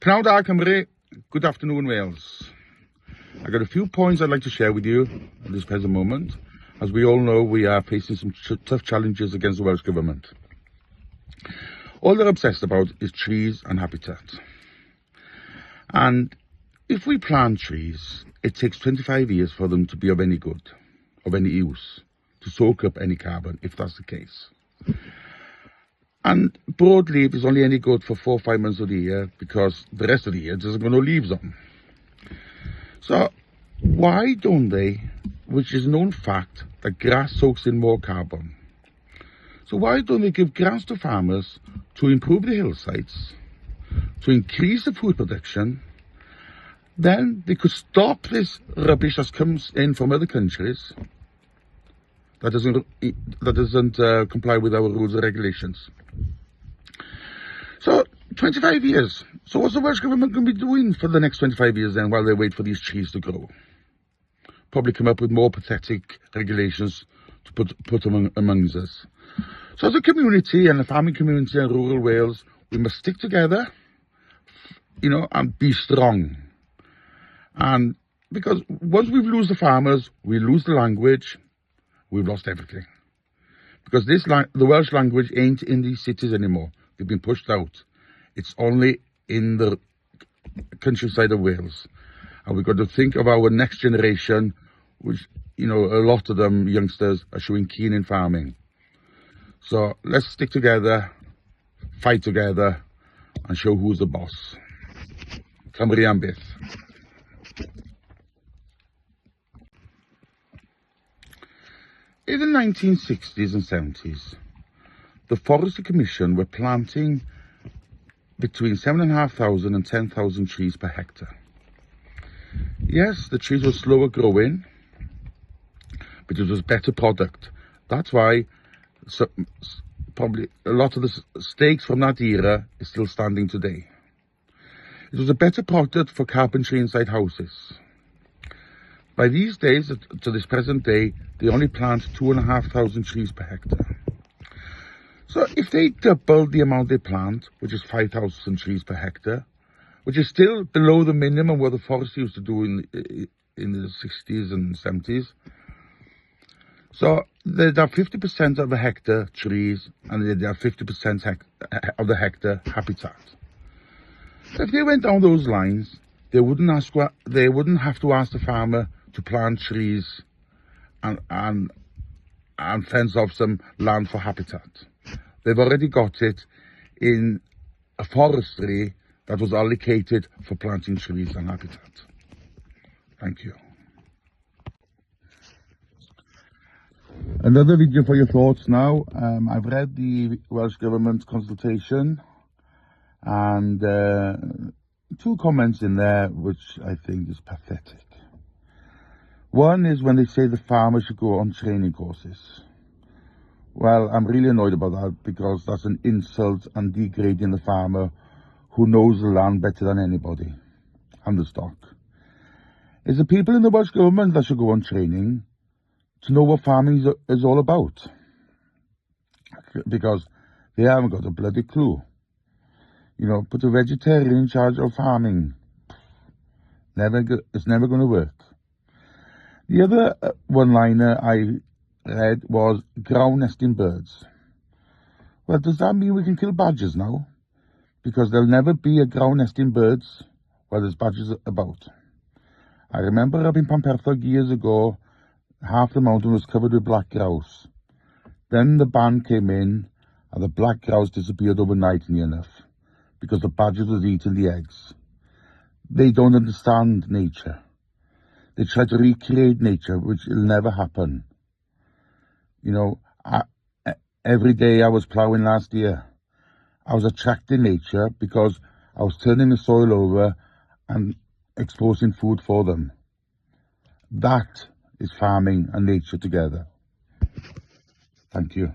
Pnawn da Cymru, good afternoon Wales. I've got a few points I'd like to share with you at this present moment. As we all know, we are facing some tough challenges against the Welsh Government. All they're obsessed about is trees and habitat. And if we plant trees, it takes 25 years for them to be of any good, of any use, to soak up any carbon, if that's the case. And broadleaf is only any good for 4 or 5 months of the year because the rest of the year there's no leaves on. So why don't they, which is a known fact that grass soaks in more carbon, so why don't they give grants to farmers to improve the hillsides, to increase the food production? Then they could stop this rubbish that comes in from other countries that doesn't comply with our rules and regulations. So 25 years. So what's the Welsh Government going to be doing for the next 25 years then while they wait for these trees to grow? Probably come up with more pathetic regulations to put amongst us. So as a community and a farming community in rural Wales, we must stick together, and be strong. And because once we lose the farmers, we lose the language, we've lost everything. Because the Welsh language ain't in these cities anymore. They've been pushed out. It's only in the countryside of Wales. And we've got to think of our next generation, which, a lot of them youngsters are showing keen in farming. So let's stick together, fight together, and show who's the boss. Cymru am byth. In the 1960s and 70s, the Forestry Commission were planting between 7,500 and 10,000 trees per hectare. Yes, the trees were slower growing, but it was better product. That's why probably a lot of the stakes from that era is still standing today. It was a better product for carpentry inside houses. By these days, to this present day, they only plant 2,500 trees per hectare. So if they double the amount they plant, which is 5,000 trees per hectare, which is still below the minimum what the forestry used to do in the 60s and 70s. So they'd have 50% of a hectare trees and they'd have 50% of the hectare habitat. So if they went down those lines, they wouldn't have to ask the farmer to plant trees and fence off some land for habitat. They've already got it in a forestry that was allocated for planting trees and habitat. Thank you. Another video for your thoughts now. I've read the Welsh Government consultation and 2 comments in there which I think is pathetic. One is when they say the farmers should go on training courses. Well, I'm really annoyed about that because that's an insult and degrading the farmer who knows the land better than anybody and the stock. It's the people in the Welsh Government that should go on training to know what farming is all about, because they haven't got a bloody clue. Put a vegetarian in charge of farming. It's never going to work. The other one-liner I read was ground nesting birds. Well, does that mean we can kill badgers now? Because there'll never be a ground nesting birds while there's badgers about. I remember up in Pamperthog years ago, half the mountain was covered with black grouse. Then the ban came in and the black grouse disappeared overnight, near enough, because the badgers was eating the eggs. They don't understand nature. They try to recreate nature, which will never happen. Every day I was ploughing last year, I was attracting nature because I was turning the soil over and exposing food for them. That is farming and nature together. Thank you.